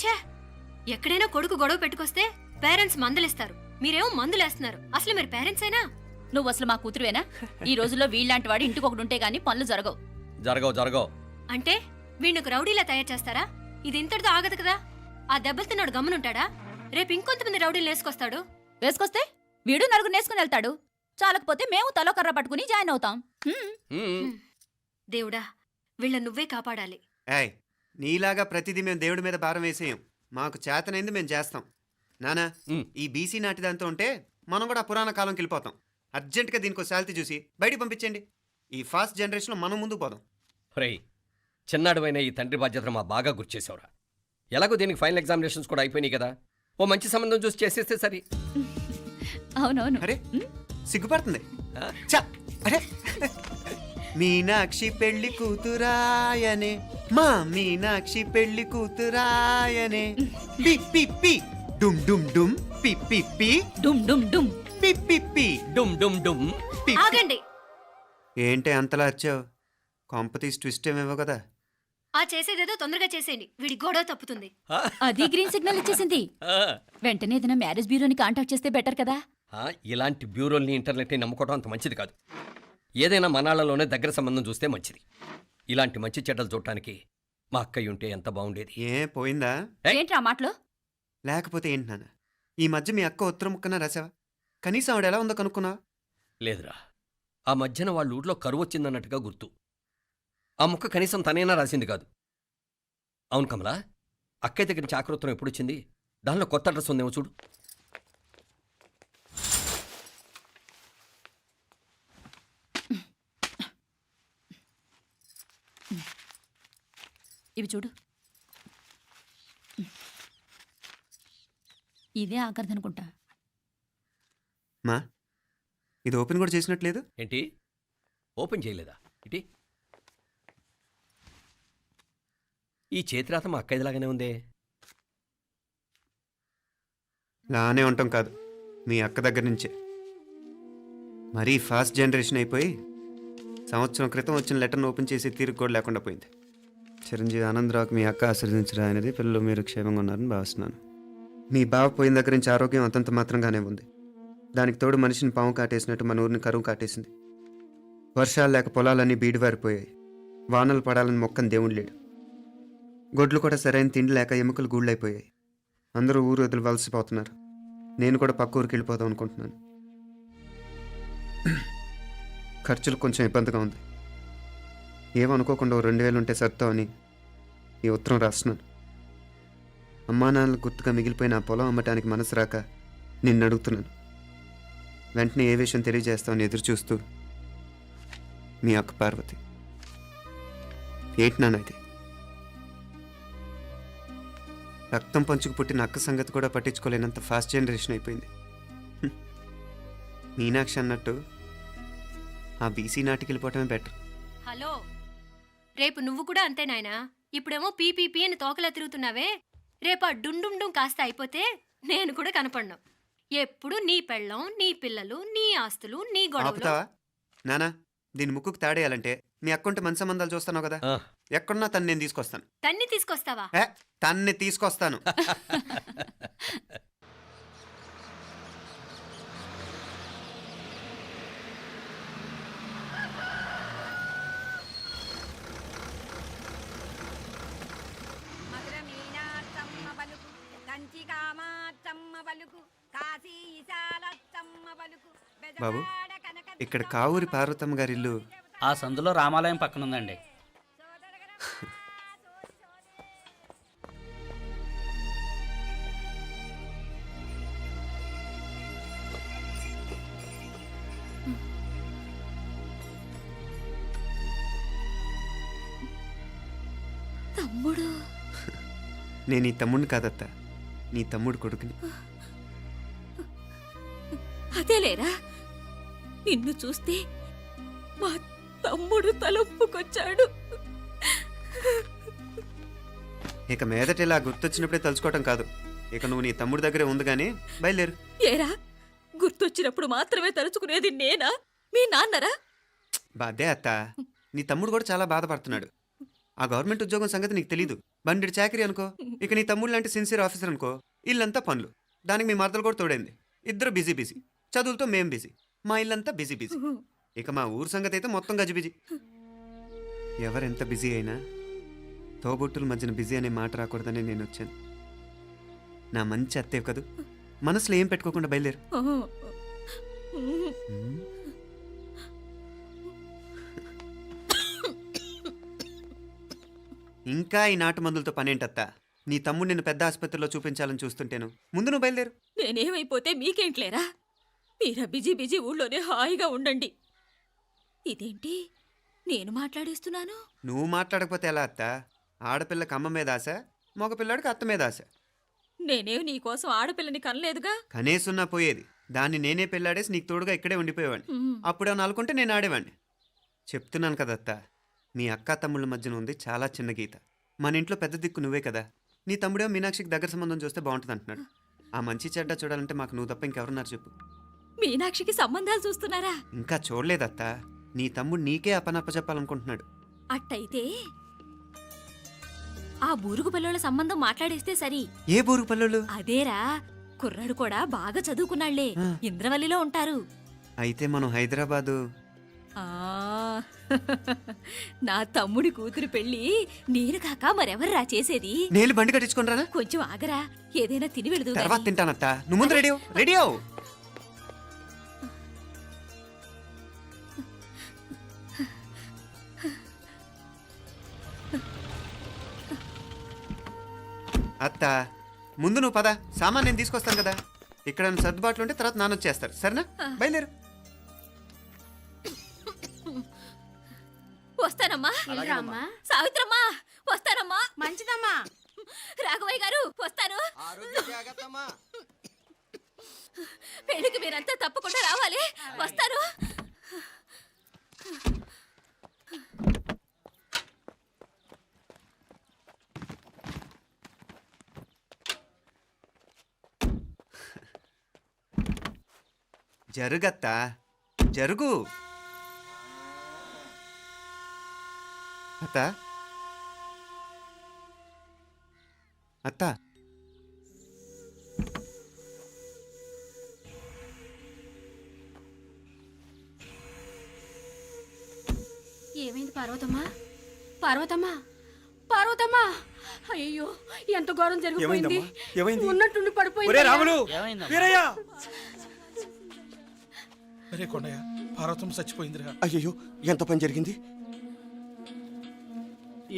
ఛే! ఎక్కడైనా కొడుకు గొడవ పెట్టుకొస్తే పేరెంట్స్ మందులిస్తారు, మీరేమో మందులేస్తున్నారు. అసలు మీరు పేరెంట్సేనా? నువ్వు అసలు మా కూతురువేనా? ఈ రోజుల్లో వీళ్ళలాంటి వాడు ఇంటికి ఒకటి ఉంటే గానీ పనులు జరగవు. జరగవు అంటే వీణ్ణకు రౌడీలా తయారు చేస్తారా? ఇది ఇంతటితో ఆగదు కదా. ఆ దెబ్బలు తిన్నాడు గమనుంటాడా? రేపు ఇంకొంతమంది రౌడీలు వేసుకొస్తాడు. వేసుకొస్తే వీడు నలుగురు నేసుకుని వెళ్తాడు. చాలకపోతే మేము తలో కర్ర పట్టుకుని జాయిన్ అవుతాం. దేవుడా, వీళ్ళ నువ్వే కాపాడాలి. ఏయ్, నీలాగా ప్రతిదీ మేము దేవుడి మీద భారం వేసేయం. మాకు చేతనైంది మేము చేస్తాం. నానా, ఈ బీసీ నాటి దాంతో ఉంటే మనం కూడా పురాణ కాలంకి వెళ్ళిపోతాం. అర్జెంటుగా దీనికి శాలిటీ చూసి బయటికి పంపించండి. ఈ ఫాస్ట్ జనరేషన్లో మనం ముందుకు పోదాం. రేయ్, చిన్నాడువైన ఈ తండ్రి బాధ్యతను మా బాగా గుర్చేసావురా. ఎలాగో దీనికి ఫైనల్ ఎగ్జామినేషన్స్ కూడా అయిపోయినాయి కదా, ఓ మంచి సంబంధం చూసి చేసేస్తే సరి. అవునవును. అరే సిగ్గుపడుతుంది. ఛ! అరే మీనాక్షి పెళ్లి కూతురాయనే, మా మీనాక్షి పెళ్లి కూతురాయనే. పి పి పి డుమ్ డుమ్ డుమ్ పి పి పి డుమ్ డుమ్ డుమ్ పి పి పి డుమ్ డుమ్ డుమ్. పి. ఆగండి. ఏంటి అంతలా వచ్చావు? కాంపతీస్ ట్విస్ట్ ఏమేవో కదా. ఆ చేసేదేదో తొందరగా చేసేయండి, వీడి గొడవ తప్పుతుంది. అది గ్రీన్ సిగ్నల్ ఇచ్చేసింది. వెంటనే ఏదైనా మ్యారేజ్ బ్యూరోని కాంటాక్ట్ చేస్తే బెటర్ కదా. ఇలాంటి బ్యూరోల్ని ఇంటర్నెట్ని నమ్ముకోవడం అంత మంచిది కాదు. ఏదైనా మనాళ్ళలోనే దగ్గర సంబంధం చూస్తే మంచిది. ఇలాంటి మంచి చెడ్డలు చూడటానికి మా అక్కయ్య ఉంటే ఎంత బాగుండేది. ఏ పోయిందా? ఏంట్రా మాటలు? లేకపోతే ఏంటి నాన్న, ఈ మధ్య మీ అక్క ఉత్తరం ముక్కన రాసావా? కనీసం ఆవిడ ఎలా ఉందో కనుక్కున్నావా? లేదురా, ఆ మధ్యన వాళ్ళ ఊర్లో కరువు వచ్చిందన్నట్టుగా గుర్తు. ఆ ముక్క కనీసం తనైనా రాసింది కాదు. అవును కమలా, అక్కయ్య దగ్గర నుంచి ఆకృతం ఎప్పుడు వచ్చింది? దానిలో కొత్త అడ్రస్ ఉందేమో చూడు. ఇవి చూడు. ఇదే ఆఖరిదనుకుంటా. మా ఇది ఓపెన్ కూడా చేసినట్లేదు. ఏంటి ఓపెన్ చేయలేదా? ఇటీ ఈ చేతిరాత మా అక్కయ్యలాగానే ఉందే. లానే ఉంటాం కాదు, మీ అక్క దగ్గర నుంచే. మరీ ఫాస్ట్ జనరేషన్ అయిపోయి సంవత్సరం క్రితం వచ్చిన లెటర్ను ఓపెన్ చేసి తీరుకు కూడా లేకుండా పోయింది. చిరంజీవి ఆనందరావుకి మీ అక్క ఆశీర్వదించరా అనేది, పిల్లలు మీరు క్షేమంగా ఉన్నారని భావిస్తున్నాను. మీ బావ పోయిన దగ్గర నుంచి ఆరోగ్యం అంతంత మాత్రంగానే ఉంది. దానికి తోడు మనిషిని పాము కాటేసినట్టు మన ఊరిని కరువు కాటేసింది. వర్షాలు లేక పొలాలన్నీ బీడివారిపోయాయి. వానలు పడాలని మొక్కని దేవుడు లేడు. గొడ్లు కూడా సరైన తిండి లేక ఎముకలు గూళ్ళైపోయాయి. అందరూ ఊరు వదిలివలసిపోతున్నారు. నేను కూడా పక్క ఊరికి వెళ్ళిపోదాం అనుకుంటున్నాను. ఖర్చులు కొంచెం ఇబ్బందిగా ఉంది. ఏమనుకోకుండా 2000 ఉంటే సర్తామని ఈ ఉత్తరం రాస్తున్నాను. అమ్మా నాన్నలు గుర్తుగా మిగిలిపోయిన ఆ పొలం అమ్మటానికి మనసు రాక నిన్ను అడుగుతున్నాను. వెంటనే ఏ విషయం తెలియజేస్తామని ఎదురు చూస్తూ మీ అక్క పార్వతి. ఏంటి నాన్న ఇది? రక్తం పంచుకు పుట్టిన అక్క సంగతి కూడా పట్టించుకోలేనంత ఫాస్ట్ జనరేషన్ అయిపోయింది. మీనాక్షి అన్నట్టు ఆ బీసీ నాటికి వెళ్ళిపోవటమే బెటర్. హలో, రేపు నువ్వు కూడా అంతే నాయనా. ఇప్పుడేమో పీపీపీ అని తోకలా తిరుగుతున్నావే, రేపు ఆ డుండుండుం కాస్త అయిపోతే నేను కూడా కనపడను. ఎప్పుడు నీ పెళ్ళం, నీ పిల్లలు, నీ ఆస్తులు, నీ గొడవలు. ఆపుతావా నానా? దీని ముక్కుకు తాడేయాలంటే మీ అక్కంటే మంచి సంబంధాలు చూస్తాను కదా. ఎక్కడున్నా తను నేను తీసుకొస్తాను. తన్ని తీసుకొస్తావా? తన్ని తీసుకొస్తాను. బాబు, ఇక్కడ కావూరి పార్వతమ్మ గారి ఇల్లు ఆ సందులో రామాలయం పక్కనుందండి. తమ్ముడు? నేను ఈ తమ్ముడిని కాదత్త, నీ తమ్ముడు కొడుకుని. అదేలేరా, నిన్ను చూస్తే మా తమ్ముడు తలొప్పుకొచ్చాడు. ఇక మీదట ఇలా గుర్తొచ్చినప్పుడే తలుచుకోవటం కాదు. ఇక నువ్వు నీ తమ్ముడి దగ్గరే ఉంది కానీ బయలుదేరు. ఏరా, గుర్తొచ్చినప్పుడు మాత్రమే తలుచుకునేది నేనా, మీ నాన్నరా? బాధే అత్త, నీ తమ్ముడు కూడా చాలా బాధపడుతున్నాడు. ఆ గవర్నమెంట్ ఉద్యోగం సంగతి నీకు తెలీదు. బండి చాకరీ అనుకో. ఇక నీ తమ్ముడు లాంటి సిన్సియర్ ఆఫీసర్ అనుకో. ఇల్లంతా పనులు. దానికి మీ మరదలు కూడా తోడైంది. ఇద్దరు బిజీ బిజీ. చదువులతో మేం బిజీ. మా ఇల్లంతా బిజీ బిజీ. ఇక మా ఊరు సంగతి అయితే మొత్తం గజిబిజీ. ఎవరెంత బిజీ అయినా తోబుట్టుల మధ్యన బిజీ అనే మాట రాకూడదని నేను వచ్చాను. నా మంచి అత్తే కదూ. మనసులో ఏం పెట్టుకోకుండా బయలుదేరు. ఇంకా ఈ నాటు మందులతో పనేంటత్తా? నీ తమ్ముడు నిన్ను పెద్ద ఆసుపత్రిలో చూపించాలని చూస్తుంటేను. ముందు నువ్వు బయలుదేరు. నేనేమైపోతే మీకేంట్లేరా? మీరా బిజీ బిజీ ఊళ్ళోనే హాయిగా ఉండండి. ఇదేంటి నేను మాట్లాడేస్తున్నాను? నువ్వు మాట్లాడకపోతే ఎలా అత్తా? ఆడపిల్లకి అమ్మ మీద ఆశ, మగపిల్లాడికి అత్త మీద ఆశ. నేనేం నీకోసం ఆడపిల్లని కనలేదుగా. కనేసున్నా పోయేది. దాన్ని నేనే పెళ్ళాడేసి నీకు తోడుగా ఇక్కడే ఉండిపోయేవాడిని. అప్పుడు అని అనుకుంటే నేను ఆడేవాడిని. చెప్తున్నాను కదా అత్తా, మీ అక్క తమ్ముళ్ళ మధ్యన ఉంది చాలా చిన్న గీత. మన ఇంట్లో పెద్ద దిక్కు నువ్వే కదా. నీ తమ్ముడే మీనాక్షికి దగ్గర సంబంధం చూస్తే బాగుంటుంది అంటున్నాడు. ఆ మంచి చెడ్డ చూడాలంటే మాకు నువ్వు తప్ప ఇంకెవరున్నారు చెప్పు. మీనాక్షికి సంబంధాలు చూస్తున్నారా? ఇంకా చూడలేదత్తా. నీ తమ్ముడు నీకే అపనప్ప చెప్పాలనుకుంటున్నాడు. అట్టయితే ఆ బూరుగు పిల్లల సంబంధం మాట్లాడేస్తే సరి. ఏ బూరు పల్లెలు? అదేరా, కుర్రాడు కూడా బాగా చదువుకున్నాళ్లే. ఇంద్రవల్లిలో ఉంటారు. అయితే మనం హైదరాబాదు. ఆ నా తమ్ముడి కూతురు పెళ్లి నేను కాక మరెవర్రా చేసేది? నేను బండి కట్టించుకుంటారా? కొంచెం ఆగరా, ఏదైనా తిని వెళదు. తర్వాత తింటానత్తా. నువ్వు ముందు రెడీ రెడీ అవు. అత్తా, ముందు నువ్వు పద. సామాన్ నేను తీసుకొస్తాను కదా. ఇక్కడ సర్దుబాట్లు ఉంటే తర్వాత నాన్న వచ్చేస్తారు. సరేనా? బయలుదేరు. వస్తానమ్మా. వెళ్ళరామ్మా. సావిత్రమ్మా వస్తానమ్మా. మంచిదమ్మా. రాఘవయ్య గారు వస్తాను. పెళ్లికి మీరంతా తప్పకుండా రావాలి. వస్తాను. జరుగత్తా, జరుగు. అత్తా, అత్తా, ఏమైంది పార్వతమ్మా? పార్వతమ్మా, పార్వతమ్మా! అయ్యో, ఎంత ఘోరం జరిగిపోయింది. ఉన్నట్టుండి పడిపోయింది. ఏమైందమ్మా? అరే కొండయ్య, పార్వతం చచ్చిపోయిందిరా. అయ్యో, ఎంత పని జరిగింది?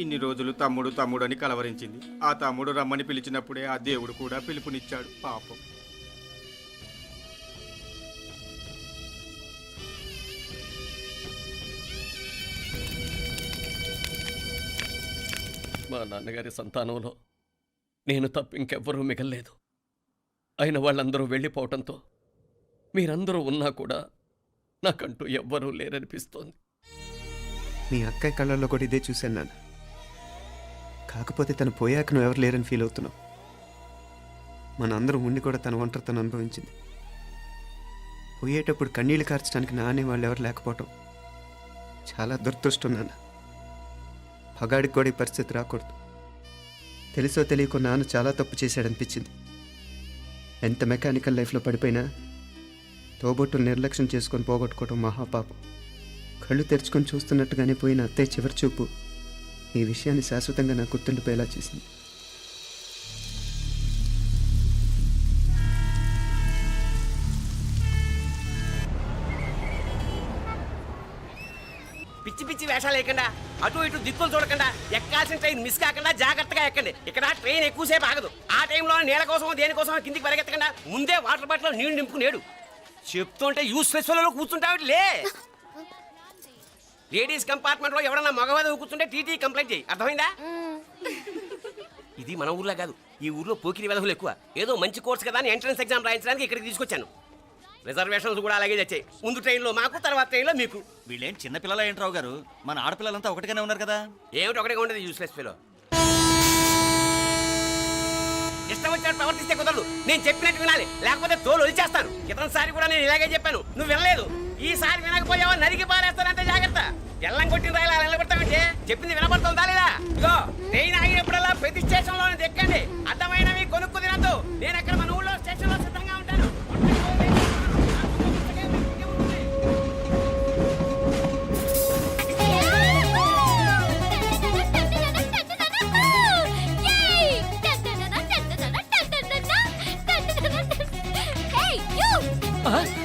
ఇన్ని రోజులు తమ్ముడు తమ్ముడు అని కలవరించింది. ఆ తమ్ముడు రమ్మని పిలిచినప్పుడే ఆ దేవుడు కూడా పిలుపునిచ్చాడు. పాపం. మా నాన్నగారి సంతానంలో నేను తప్ప ఇంకెవ్వరూ మిగల్లేదు. అయిన వాళ్ళందరూ వెళ్ళిపోవటంతో మీరందరూ ఉన్నా కూడా నాకంటూ ఎవ్వరూ లేరనిపిస్తోంది. మీ అక్కయ్య కళ్ళల్లో కూడా ఇదే చూశాను నాన్న. కాకపోతే తను పోయాక నువ్వు ఎవరు లేరని ఫీల్ అవుతున్నావు. మన అందరం ఉండి కూడా తన ఒంటరితను అనుభవించింది. పోయేటప్పుడు కన్నీళ్లు కార్చడానికి నానే వాళ్ళు ఎవరు లేకపోవటం చాలా దురదృష్టం నాన్న. పగాడికి కూడా ఈ పరిస్థితి రాకూడదు. తెలుసో తెలియకో నాన్న చాలా తప్పు చేశాడనిపించింది. ఎంత మెకానికల్ లైఫ్లో పడిపోయినా తోబొట్టులు నిర్లక్ష్యం చేసుకొని పోగొట్టుకోవడం మహాపాపం. కళ్ళు తెరుచుకొని చూస్తున్నట్టుగానే పోయిన అత్తయ్య చివరి చూపు ఈ విషయాన్ని శాశ్వతంగా నా గుర్తుండిపోయేలా చేసింది. పిచ్చి పిచ్చి వేషాలు వేయకుండా, అటు ఇటు దిక్కులు చూడకుండా, ఎక్కాల్సిన ట్రైన్ మిస్ కాకుండా జాగ్రత్తగా ఎక్కండి. ఇక్కడ ట్రైన్ ఎక్కువసేపు ఆగదు. ఆ టైంలో నీళ్ళ కోసం దేనికోసం కిందికి పరిగెత్తకుండా ముందే వాటర్ బాటిల్ నీళ్లు నింపుకునేడు. చెప్తుంటే యూస్లెస్ లో కూర్చుంటావు. లే, లేడీస్ కంపార్ట్మెంట్ లో ఎవడన్నా మగవాది కూర్చుంటే టీటీ కంప్లైంట్ చేయి. అర్థమైందా? ఇది మన ఊర్లో కాదు. ఈ ఊర్లో పోకిరి వెధవులు ఎక్కువ. ఏదో మంచి కోర్స్ కదా అని ఎంట్రన్స్ ఎగ్జామ్ రాయించడానికి ఇక్కడికి తీసుకొచ్చాను. రిజర్వేషన్స్ కూడా అలాగే తెచ్చాయి. ముందు ట్రైన్లో మాకు, తర్వాత ట్రైన్లో మీకు. వీళ్ళేం చిన్నపిల్లల ఏంట్రావు గారు? మన ఆడపిల్లలంతా ఒకటిగానే ఉన్నారు కదా. ఏమిటి ఒకటిగా ఉండేది యూస్లెస్ ఫెలో. ఇష్టం వచ్చినట్టు ప్రవర్తిస్తే కుదరదు. నేను చెప్పినట్టు వినాలి, లేకపోతే తోలు వదిలేస్తాను. క్రితంసారి కూడా నేను ఇలాగే చెప్పాను, నువ్వు వినలేదు. ఈసారి వినకపోయావా నరికి పారేస్తానంటే జాగ్రత్త. ఎల్లం కొట్టిన రాయలా నిలబడతామంటే చెప్పింది వినపడుతుందా లేదా? ఇగో ట్రైన్ ఆగినప్పుడల్లా ప్రతి స్టేషన్ లో ఎక్కండి. అర్థమైనవి కొనుక్కు తినద్దు. నేను ఎక్కడ మన ఊళ్ళో స్టేషన్ లో సిద్ధంగా ఉంటాను. Hey, you!